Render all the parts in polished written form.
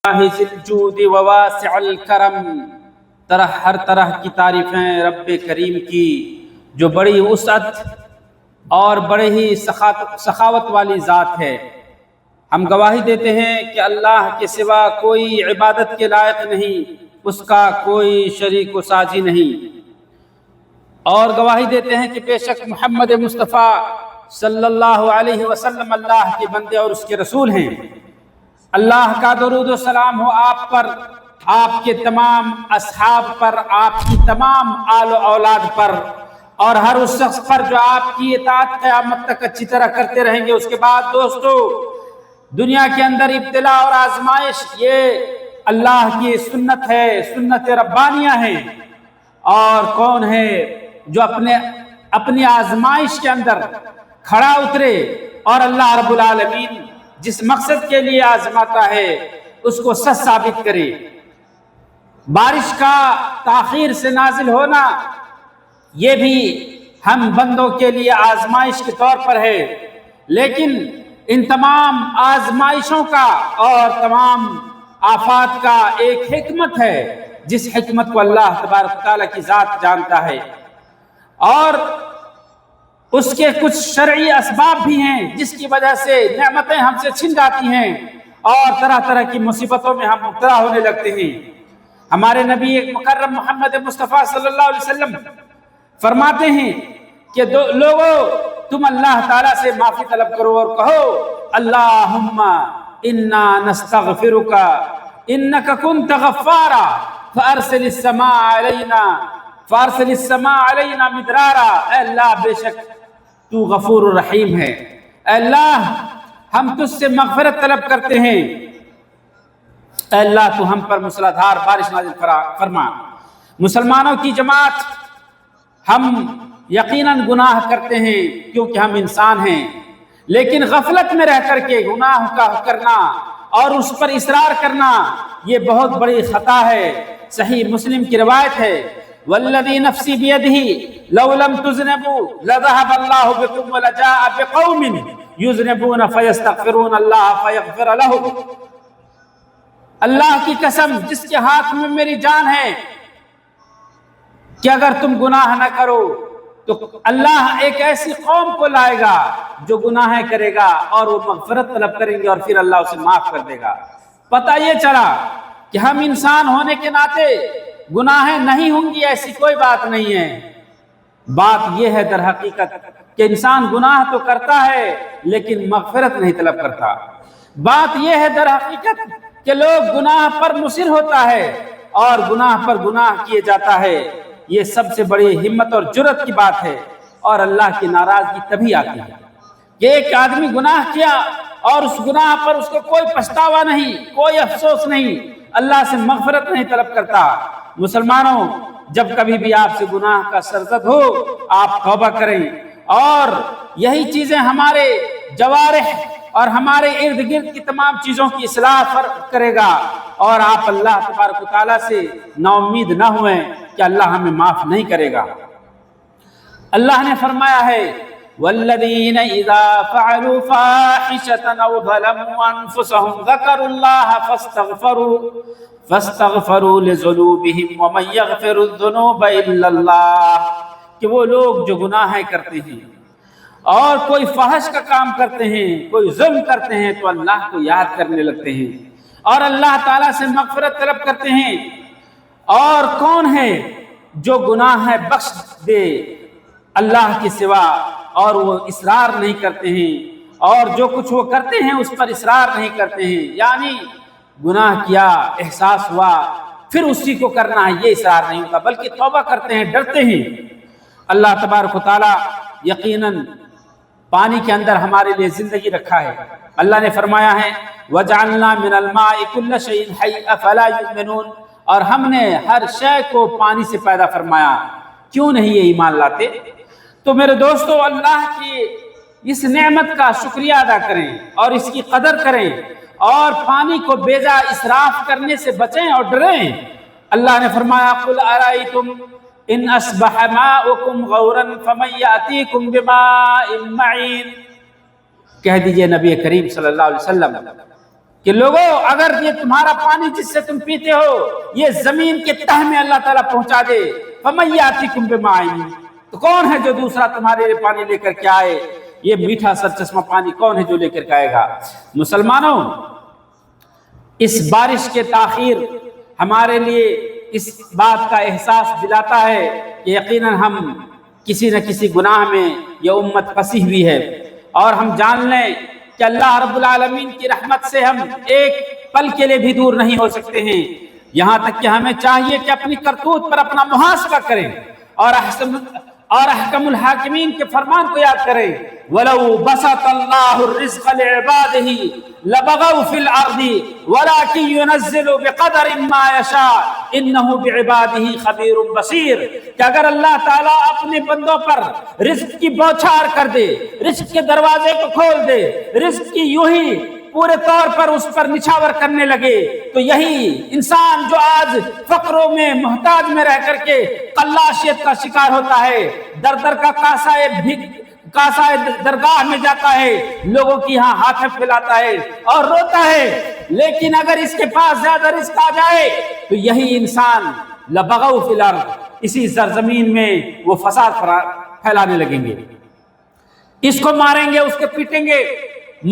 ذی الجود وواسع الکرم، ہر طرح کی تعریفیں رب کریم کی جو بڑی وسعت اور بڑے ہی سخاوت والی ذات ہے۔ ہم گواہی دیتے ہیں کہ اللہ کے سوا کوئی عبادت کے لائق نہیں، اس کا کوئی شریک و ساجی نہیں، اور گواہی دیتے ہیں کہ بے شک محمد مصطفیٰ صلی اللہ علیہ وسلم اللہ کے بندے اور اس کے رسول ہیں۔ اللہ کا درود و سلام ہو آپ پر، آپ کے تمام اصحاب پر، آپ کی تمام آل و اولاد پر، اور ہر اس شخص پر جو آپ کی اطاعت قیامت تک اچھی طرح کرتے رہیں گے۔ اس کے بعد دوستو، دنیا کے اندر ابتلا اور آزمائش یہ اللہ کی سنت ہے، سنت ربانیہ ہے۔ اور کون ہے جو اپنی آزمائش کے اندر کھڑا اترے اور اللہ رب العالمین جس مقصد کے لیے آزماتا ہے اس کو سچ ثابت کرے۔ بارش کا تاخیر سے نازل ہونا یہ بھی ہم بندوں کے لیے آزمائش کے طور پر ہے، لیکن ان تمام آزمائشوں کا اور تمام آفات کا ایک حکمت ہے، جس حکمت کو اللہ تبارک و تعالیٰ کی ذات جانتا ہے، اور اس کے کچھ شرعی اسباب بھی ہیں جس کی وجہ سے نعمتیں ہم سے چھن جاتی ہیں اور طرح طرح کی مصیبتوں میں ہم مبتلا ہونے لگتے ہیں۔ ہمارے نبی ایک مکرم محمد مصطفیٰ صلی اللہ علیہ وسلم فرماتے ہیں کہ لوگو تم اللہ تعالیٰ سے معافی طلب کرو اور کہو اللہم انا نستغفرک انک کنت غفارا فارسل السماء علینا مدرارا۔ اے اللہ بے شک تو غفور الرحیم ہے، اے اللہ ہم تجھ سے مغفرت طلب کرتے ہیں، اے اللہ تو ہم پر موسلادھار بارش نازل فرما۔ مسلمانوں کی جماعت، ہم یقیناً گناہ کرتے ہیں کیونکہ ہم انسان ہیں، لیکن غفلت میں رہ کر کے گناہ کا کرنا اور اس پر اصرار کرنا یہ بہت بڑی خطا ہے۔ صحیح مسلم کی روایت ہے والذی نفسی بیدہ لو لم تذنبوا لذهب اللہ بکم ولجاء بقوم یذنبون فیستغفرون اللہ فیغفر لهم۔ اللہ کی قسم جس کے ہاتھ میں میری جان ہے کہ اگر تم گناہ نہ کرو تو اللہ ایک ایسی قوم کو لائے گا جو گناہ کرے گا اور وہ مغفرت طلب کریں گے اور پھر اللہ اسے معاف کر دے گا۔ پتہ یہ چلا کہ ہم انسان ہونے کے ناطے گناہیں نہیں ہوں گی ایسی کوئی بات نہیں ہے۔ بات یہ ہے در حقیقت کہ انسان گناہ تو کرتا ہے لیکن مغفرت نہیں طلب کرتا۔ بات یہ ہے در حقیقت کہ لوگ گناہ پر مصر ہوتا ہے اور گناہ پر گناہ کیے جاتا ہے۔ یہ سب سے بڑی ہمت اور جرأت کی بات ہے، اور اللہ کی ناراضگی تبھی آتی ہے کہ ایک آدمی گناہ کیا اور اس گناہ پر اس کو کوئی پچھتاوا نہیں، کوئی افسوس نہیں، اللہ سے مغفرت نہیں طلب کرتا۔ مسلمانوں، جب کبھی بھی آپ سے گناہ کا سرزد ہو آپ توبہ کریں، اور یہی چیزیں ہمارے جوارح اور ہمارے ارد گرد کی تمام چیزوں کی اصلاح کرے گا، اور آپ اللہ تبارک و تعالیٰ سے نا امید نہ ہوئیں کہ اللہ ہمیں معاف نہیں کرے گا۔ اللہ نے فرمایا ہے والذین اذا فعلوا فاحشة او ظلموا انفسهم ذکروا اللہ فاستغفروا لذنوبهم ومن یغفر الذنوب الا اللہ، کہ وہ لوگ جو گناہیں کرتے ہیں اور کوئی فحش کا کام کرتے ہیں، کوئی ظلم کرتے ہیں تو اللہ کو یاد کرنے لگتے ہیں اور اللہ تعالیٰ سے مغفرت طلب کرتے ہیں۔ اور کون ہے جو گناہ بخش دے اللہ کے سوا، اور وہ اصرار نہیں کرتے ہیں، اور جو کچھ وہ کرتے ہیں اس پر اصرار نہیں کرتے ہیں، یعنی گناہ کیا، احساس ہوا، پھر اسی کو کرنا ہے، یہ اصرار نہیں ہوتا بلکہ توبہ کرتے ہیں، ڈرتے ہیں۔ اللہ تبارک و تعالیٰ یقیناً پانی کے اندر ہمارے لیے زندگی رکھا ہے۔ اللہ نے فرمایا ہے وَجَعَلْنَا مِنَ الْمَاءِ كُلَّ شَيْءٍ حَيٍّ أَفَلَا يُؤْمِنُونَ، اور ہم نے ہر شے کو پانی سے پیدا فرمایا، کیوں نہیں یہ ایمان لاتے؟ تو میرے دوستو، اللہ کی اس نعمت کا شکریہ ادا کریں اور اس کی قدر کریں، اور پانی کو بے جا اسراف کرنے سے بچیں اور ڈریں۔ اللہ نے فرمایا قُلْ أَرَأَيْتُمْ إِنْ أَصْبَحَ مَاؤُكُمْ غَوْرًا فَمَنْ يَأْتِيكُمْ بِمَاءٍ مَّعِينٍ، کہہ دیجئے نبی کریم صلی اللہ علیہ وسلم کہ لوگوں اگر یہ تمہارا پانی جس سے تم پیتے ہو یہ زمین کے تہ میں اللہ تعالیٰ پہنچا دے فَمَن يَأْتِكُم بِمَاءٍ، تو کون ہے جو دوسرا تمہارے لیے پانی لے کر کے آئے؟ یہ میٹھا سرچشمہ پانی کون ہے جو لے کر کے آئے گا؟ مسلمانوں، اس بارش کے تاخیر ہمارے لیے اس بات کا احساس دلاتا ہے کہ یقیناً ہم کسی نہ کسی گناہ میں یہ امت پھنسی ہوئی ہے، اور ہم جان لیں کہ اللہ رب العالمین کی رحمت سے ہم ایک پل کے لیے بھی دور نہیں ہو سکتے ہیں، یہاں تک کہ ہمیں چاہیے کہ اپنی کرتوت پر اپنا محاسبہ کریں اور احکم الحاکمین کے فرمان کو یاد کریں۔ وَلَوْ بَسَطَ اللَّهُ الرِّزْقَ لِعِبَادِهِ لَبَغَوْا فِي الْأَرْضِ وَلَكِنْ يُنَزِّلُ بِقَدَرٍ مَا يَشَاءُ إِنَّهُ بِعِبَادِهِ خَبِيرٌ بَصِيرٌ، کہ اگر اللہ تعالیٰ اپنے بندوں پر رزق کی بوچھار کر دے، رزق کے دروازے کو کھول دے، رزق کی یوں ہی پورے طور پر اس پر نچھاور کرنے لگے، تو یہی انسان جو آج فقروں میں محتاج میں رہ کر کے قلاشیت کا شکار ہوتا ہے، در در کا کاسائے درگاہ میں جاتا ہے، لوگوں کی یہاں ہاتھ پھیلاتا ہے اور روتا ہے، لیکن اگر اس کے پاس زیادہ رزق آ جائے تو یہی انسان لبغوا فی الارض، اسی سرزمین میں وہ فساد پھیلانے لگیں گے، اس کو ماریں گے، اس کو پیٹیں گے،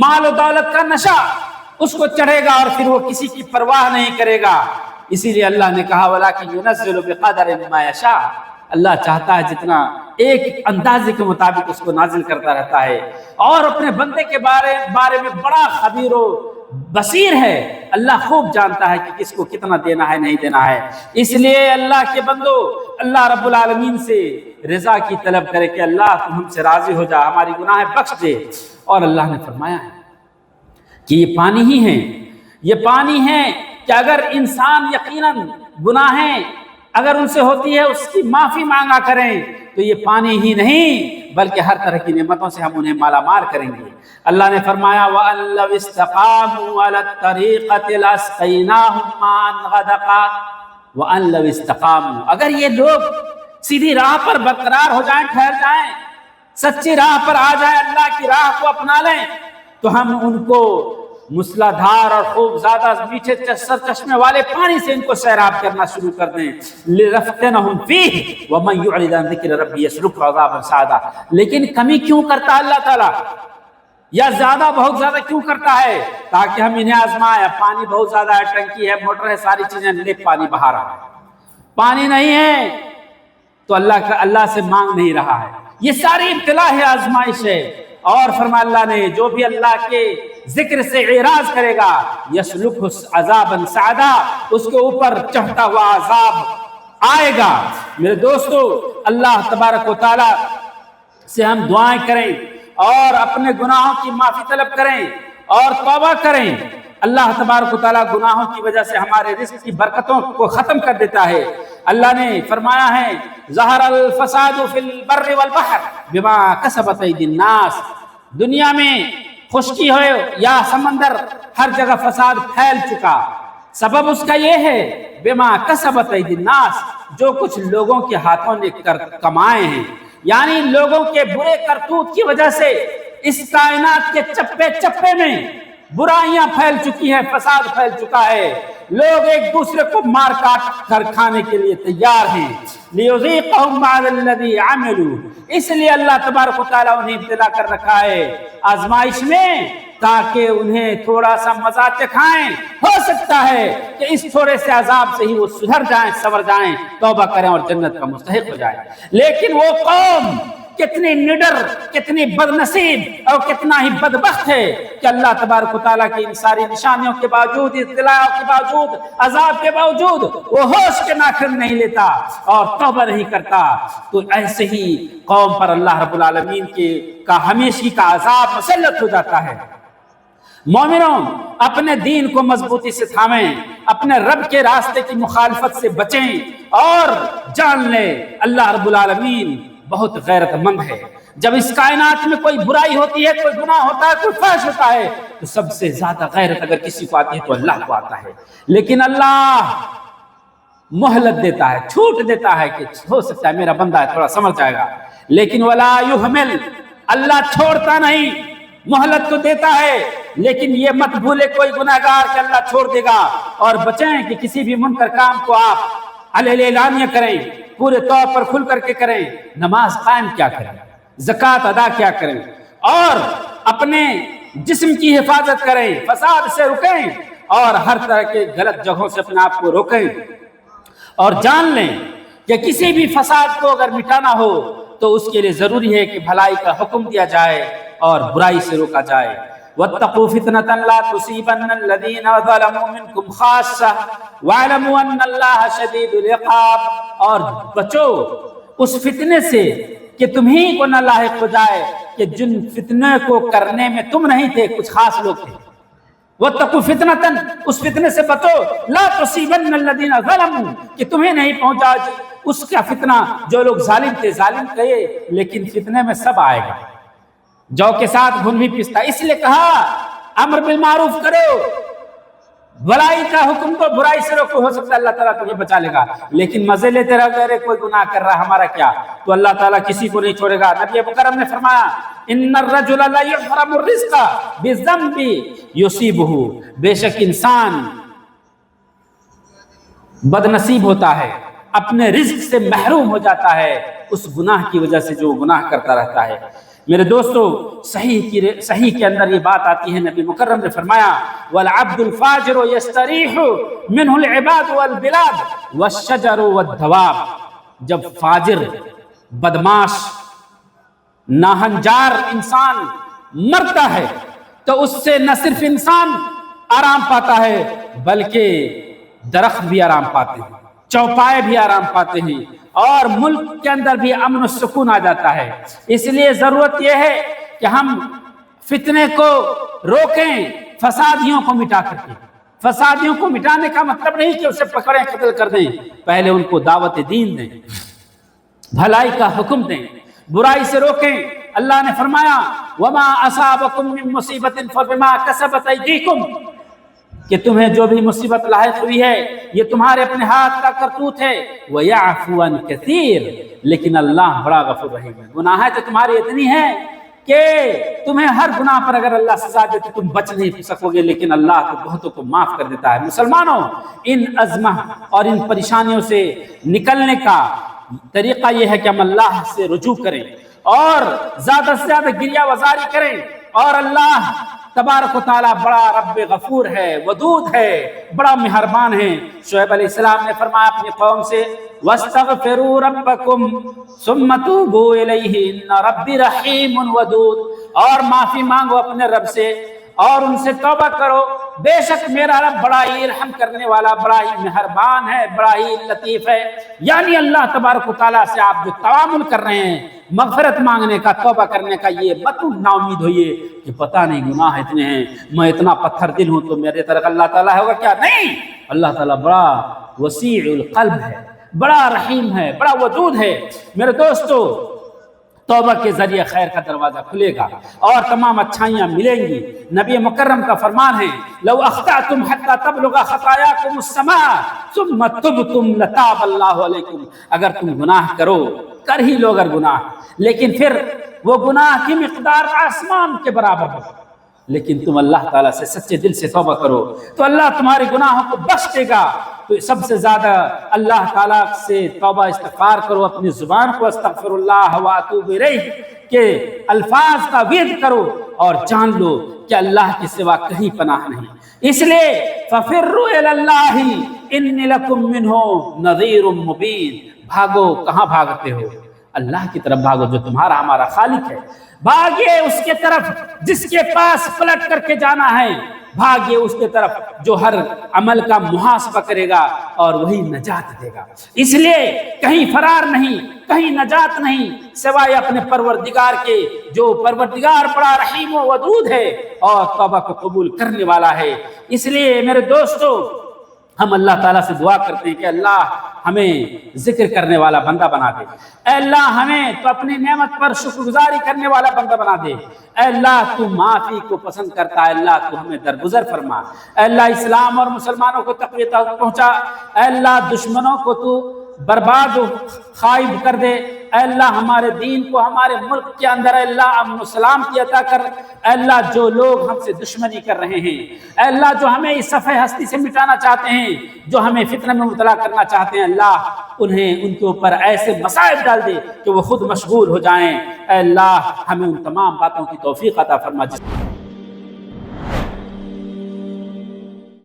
مال و دولت کا نشہ اس کو چڑھے گا اور پھر وہ کسی کی پرواہ نہیں کرے گا۔ اسی لیے اللہ نے کہا وَلَكِنْ يُنَزِّلُ بِقَدَرٍ مَا يَشَاءُ، اللہ چاہتا ہے جتنا ایک اندازے کے مطابق اس کو نازل کرتا رہتا ہے، اور اپنے بندے کے بارے میں بڑا خبیر و بصیر ہے، اللہ خوب جانتا ہے کہ کس کو کتنا دینا ہے نہیں دینا ہے۔ اس لیے اللہ کے بندو اللہ رب العالمین سے رضا کی طلب کرے کہ اللہ تم ہم سے راضی ہو جا، ہماری گناہ بخش دے۔ اور اللہ نے فرمایا ہے کہ یہ پانی ہی ہے، یہ پانی ہے کہ اگر انسان یقیناً گناہیں اگر ان سے ہوتی ہے اس کی معافی مانگا کریں تو یہ پانی ہی نہیں بلکہ ہر طرح کی نعمتوں سے ہم انہیں مالا مال کریں گے۔ اللہ نے فرمایا وَأَن لَوْ اسْتَقَامُوا عَلَى الطَّرِيقَةِ لَأَسْقَيْنَاهُمْ مَاءً غَدَقًا وَأَن لَوْ اسْتَقَامُوا، اگر یہ لوگ سیدھی راہ پر برقرار ہو جائیں، ٹھہر جائیں، سچی راہ پر آ جائیں، اللہ کی راہ کو اپنا لیں، تو ہم ان کو مسلا دھار اور خوب زیادہ میٹھے سرچشمے والے پانی سے ان کو سیراب کرنا شروع کر دیں۔ لِنَفْتِنَهُمْ فِيهِ وَمَن يُعْرِضْ عَن ذِكْرِ رَبِّهِ يَسْلُكْهُ عَذَابًا صَعَدًا، لیکن کمی کیوں کرتا ہے اللہ تعالیٰ، یا زیادہ بہت زیادہ کیوں کرتا ہے؟ تاکہ ہم انہیں آزمائیں۔ پانی بہت زیادہ ہے، ٹنکی ہے، موٹر ہے، ساری چیزیں، لیک پانی بہا رہا ہے، پانی نہیں ہے تو اللہ سے مانگ نہیں رہا ہے، یہ ساری ابتلا ہے، آزمائش ہے۔ اور فرمایا اللہ نے جو بھی اللہ کے ذکر سے اعراض کرے گا یسلکہ عذابا صعدا، اس کے اوپر چڑھتا ہوا عذاب آئے گا۔ میرے دوستو، اللہ تبارک و تعالی سے ہم دعائیں کریں اور اپنے گناہوں کی معافی طلب کریں اور توبہ کریں۔ اللہ تبارک و تعالیٰ گناہوں کی وجہ سے ہمارے رزق کی برکتوں کو ختم کر دیتا ہے۔ اللہ نے فرمایا ہے ظہر الفساد فی البر والبحر بما کسبت ایدی الناس، دنیا میں خشکی ہو یا سمندر ہر جگہ فساد پھیل چکا، سبب اس کا یہ ہے بما کسبت ایدی الناس، جو کچھ لوگوں کے ہاتھوں نے کمائے ہیں، یعنی لوگوں کے برے کرتوت کی وجہ سے اس کائنات کے چپے چپے میں برائیاں پھیل چکی ہیں، فساد پھیل چکا ہے، لوگ ایک دوسرے کو مار کاٹ کر کھانے کے لیے تیار ہیں۔ لِيُذِيقَهُمْ بَعْضَ الَّذِي عَمِلُوا، اس لیے اللہ تبارک و تعالیٰ انہیں ابتلا کر رکھا ہے آزمائش میں، تاکہ انہیں تھوڑا سا مزہ چکھائیں، ہو سکتا ہے کہ اس تھوڑے سے عذاب سے ہی وہ سدھر جائیں، سنور جائیں، توبہ کریں اور جنت کا مستحق ہو جائیں۔ لیکن وہ قوم کتنی نڈر، کتنی بدنصیب اور کتنا ہی بدبخت ہے کہ اللہ تبارک و تعالیٰ کی ان ساری نشانیوں کے باوجود، اطلاع کے باوجود، عذاب کے باوجود وہ ہوش کے ناخن نہیں لیتا اور توبہ نہیں کرتا۔ تو ایسے ہی قوم پر اللہ رب العالمین کا ہمیشگی کا عذاب مسلط ہو جاتا ہے۔ مومنوں، اپنے دین کو مضبوطی سے تھامیں، اپنے رب کے راستے کی مخالفت سے بچیں اور جان لیں اللہ رب العالمین بہت غیرت مند ہے۔ جب اس کائنات میں کوئی برائی ہوتی ہے، کوئی گناہ ہوتا ہے، کوئی فحش ہوتا ہے، تو سب سے زیادہ غیرت اگر کسی کو آتی ہے تو اللہ کو آتا ہے، لیکن اللہ مہلت دیتا ہے، چھوٹ دیتا ہے کہ ہو سکتا ہے میرا بندہ ہے تھوڑا سمجھ جائے گا، لیکن ولا یحمل، اللہ چھوڑتا نہیں مہلت تو دیتا ہے، لیکن یہ مت بھولے کوئی گناہگار کہ اللہ چھوڑ دے گا. اور بچیں کہ کسی بھی منکر کام کو آپ اعلانیہ کریں، پورے طور پر کھل کر کے کریں. نماز قائم کیا کریں، زکوٰۃ ادا کیا کریں، اور اپنے جسم کی حفاظت کریں، فساد سے رکیں، اور ہر طرح کے غلط جگہوں سے اپنے آپ کو روکیں. اور جان لیں کہ کسی بھی فساد کو اگر مٹانا ہو تو اس کے لیے ضروری ہے کہ بھلائی کا حکم دیا جائے اور برائی سے روکا جائے. واتقوا فتنة لا تصيبن الذين ظلموا منكم خاصة واعلموا ان اللہ شدید العقاب. اور بچو اس فتنے سے کہ تمہیں کو نہ لاحق ہو جائے کہ جن فتنے کو کرنے میں تم نہیں تھے، کچھ خاص لوگ تھے. واتقوا فتنة، اس فتنے سے بچو، لا تصيبن الذين ظلموا، کہ تمہیں نہیں پہنچا اس کا فتنہ جو لوگ ظالم تھے. ظالم کہے لیکن فتنے میں سب آئے گا، جو کے ساتھ گھن بھی پستا. اس لیے کہا امر بالمعروف کرو، بھلائی کا حکم کو، برائی سے روکو. ہو سکتا ہے اللہ تعالیٰ تمہیں بچا لے گا، لیکن مزے لیتے رہو گے کوئی گناہ کر رہا ہمارا کیا، تو اللہ تعالیٰ کسی کو نہیں چھوڑے گا. نبی مکرم نے فرمایا ان الرجل لا يحرم الرزق بذنب يصيبه، بے شک انسان بد نصیب ہوتا ہے، اپنے رزق سے محروم ہو جاتا ہے اس گناہ کی وجہ سے جو گناہ کرتا رہتا ہے. میرے دوستو صحیح کے اندر یہ بات آتی ہے، نبی مکرم نے فرمایا والعبد الفاجر يستريح منه العباد والبلاد والشجر والدواب. جب فاجر، بدماش، ناہنجار انسان مرتا ہے تو اس سے نہ صرف انسان آرام پاتا ہے بلکہ درخت بھی آرام پاتے ہیں، چوپائے بھی آرام پاتے ہیں، اور ملک کے اندر بھی امن و سکون آ جاتا ہے. اس لیے ضرورت یہ ہے کہ ہم فتنے کو روکیں، فسادیوں کو مٹا کر کے. فسادیوں کو مٹانے کا مطلب نہیں کہ اسے پکڑیں قتل کر دیں، پہلے ان کو دعوت دین دیں، بھلائی کا حکم دیں، برائی سے روکیں. اللہ نے فرمایا وما اصابکم من مصیبت فبما کسبت ایدیکم، کہ تمہیں جو بھی مصیبت لاحق ہوئی ہے یہ تمہارے اپنے ہاتھ کا کرتوت ہے. وَيَعْفُوَ عَنْ كَثِيرٍ، لیکن اللہ بڑا غفور رحیم ہے. گناہیں تو تمہاری اتنی ہیں کہ تمہیں ہر گناہ پر اگر اللہ سزا دے تو تم بچ نہیں سکو گے، لیکن اللہ تو بہتوں کو معاف کر دیتا ہے. مسلمانوں، ان ازمہ اور ان پریشانیوں سے نکلنے کا طریقہ یہ ہے کہ ہم اللہ سے رجوع کریں اور زیادہ سے زیادہ گریہ وزاری کریں. اور اللہ تبارک و تعالیٰ بڑا رب غفور ہے، ودود ہے، بڑا مہربان ہے. شعیب علیہ السلام نے فرمایا اپنی قوم سے وَاسْتَغْفِرُوا رَبَّكُمْ ثُمَّ تُوبُوا إِلَيْهِ إِنَّ رَبِّي رَحِيمٌ وَدُودٌ، اور معافی مانگو اپنے رب سے اور ان سے توبہ کرو، بے شک میرا رب بڑا ہی رحم کرنے والا، بڑا ہی مہربان ہے، بڑا ہی لطیف ہے. یعنی اللہ تبارک و تعالیٰ سے آپ جو تعامل کر رہے ہیں، مغفرت مانگنے کا، توبہ کرنے کا، یہ مت نا امید ہوئیے کہ پتہ نہیں گناہ اتنے ہیں، میں اتنا پتھر دل ہوں تو میرے طرف اللہ تعالیٰ ہوگا کیا. نہیں، اللہ تعالیٰ بڑا وسیع القلب ہے، بڑا رحیم ہے، بڑا ودود ہے. میرے دوستو، توبہ کے ذریعے خیر کا دروازہ کھلے گا اور تمام اچھائیاں ملیں گی. نبی مکرم کا فرمان ہے لو اخطأتم حتى تبلغ خطاياكم السماء ثم تبتم لتاب اللہ علیکم. اگر تم گناہ کرو، کر ہی لو اگر گناہ، لیکن پھر وہ گناہ کی مقدار آسمان کے برابر ہو، لیکن تم اللہ تعالیٰ سے سچے دل سے توبہ کرو تو اللہ تمہارے گناہوں کو بخش دے گا. تو سب سے زیادہ اللہ تعالیٰ سے توبہ استغفار کرو، اپنی زبان کو استغفر اللہ واتوب الیہ کے الفاظ کا ورد کرو اور جان لو کہ اللہ کے سوا کہیں پناہ نہیں. اس لیے ففروا الی اللہ انی لکم منہ نذیر مبین. بھاگو، کہاں بھاگتے ہو؟ اللہ کی طرف بھاگو جو تمہارا ہمارا خالق ہے. بھاگیے اس کے طرف جس کے پاس پلٹ کر کے جانا ہے، بھاگیے اس کے طرف جو ہر عمل کا محاسبہ کرے گا اور وہی نجات دے گا. اس لیے کہیں فرار نہیں، کہیں نجات نہیں سوائے اپنے پروردگار کے، جو پروردگار بڑا رحیم و ودود ہے اور توبہ کو قبول کرنے والا ہے. اس لیے میرے دوستو، ہم اللہ تعالیٰ سے دعا کرتے ہیں کہ اللہ ہمیں ذکر کرنے والا بندہ بنا دے. اے اللہ ہمیں تو اپنی نعمت پر شکر گزاری کرنے والا بندہ بنا دے. اے اللہ تو معافی کو پسند کرتا ہے، اللہ تو ہمیں درگزر فرما. اے اللہ اسلام اور مسلمانوں کو تقویت پہنچا. اے اللہ دشمنوں کو تو برباد و خائب کر دے. اے اللہ ہمارے دین کو ہمارے ملک کے اندر اے اللہ امن و سلامتی عطا کر۔ اے اللہ جو لوگ ہم سے دشمنی کر رہے ہیں، اے اللہ جو ہمیں اس صفحہ ہستی سے مٹانا چاہتے ہیں، جو ہمیں فتنہ میں مبتلا کرنا چاہتے ہیں، اللہ انہیں ان کے اوپر ایسے مصائب ڈال دے کہ وہ خود مشغول ہو جائیں۔ اے اللہ ہمیں ان تمام باتوں کی توفیق عطا فرما۔